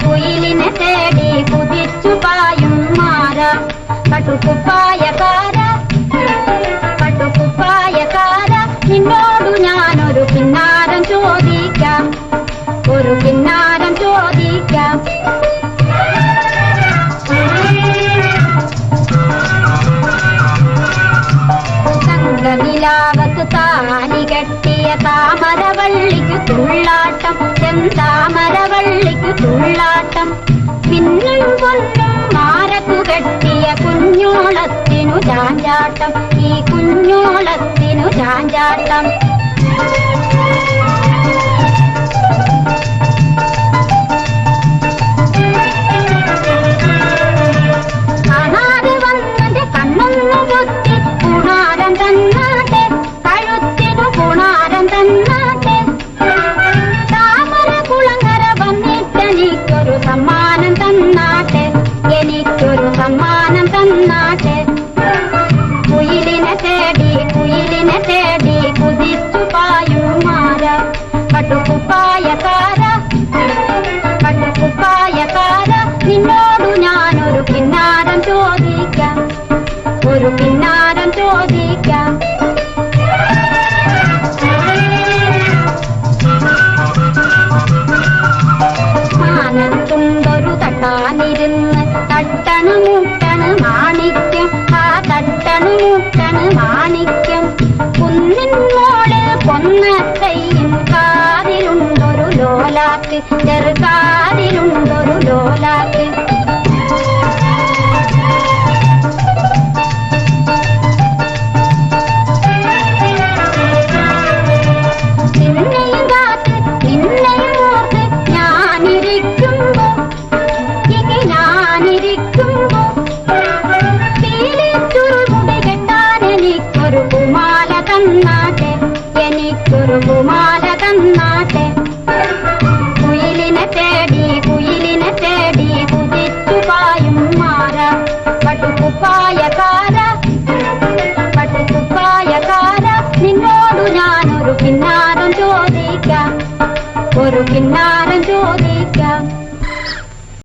കുയിലിനെ തേടി കുതിച്ചു പായും മാര പട്ടുകുപ്പായക്കാര നിന്നോടു ഞാനൊരു കിന്നാരം ചോദിക്കാം, ഒരു കിന്നാരം ചോദിക്കാം. സംഘനിലാവത്ത് താലി കെട്ടിയ താമരവള്ളിക്കു തുള്ളാട്ടം, ചെന്താമരവള്ളിക്കു തുള്ളാട്ടം. പിന്നും പൊന്നും മാരക്കു കെട്ടിയ കുഞ്ഞോളത്തിനു ചാഞ്ചാട്ടം, ഈ കുഞ്ഞോളത്തിനു ചാഞ്ചാട്ടം. കാണാതെ വന്നത് കണ്ണൊന്നു പൊത്തി കുണാരം തന്നാട്ടെ, കഴുത്തിനു കുണാരം തന്നാട്ടെ. താമര കുളങ്ങര വന്നിട്ടെനിക്കൊരു സമ്മാനം തന്നാട്ടെ, എനിക്കൊരു സമ്മാനം തന്നാട്ടെ. കുയിലിനെ തേടി കുതിച്ചു പായുമാര പട്ടുകുപ്പായക്കാര നിന്നോടു ഞാനൊരു കിന്നാരം ചോദിക്കാം, ഒരു കിന്നാരം ചോദിക്കാം. മാനത്തുണ്ടൊരു തട്ടാനിരുന്ന് തട്ടണു മുട്ടണ് മാണിക്യം, ആ തട്ടണു മുട്ടണ് മാണിക്യം. കുന്നിൻ മോള് പൊന്നത്തയ്യും കാതിലുണ്ടൊരു ലോലാക്ക്, ചെറുകാതിലുണ്ടൊരു ലോലാക്ക്.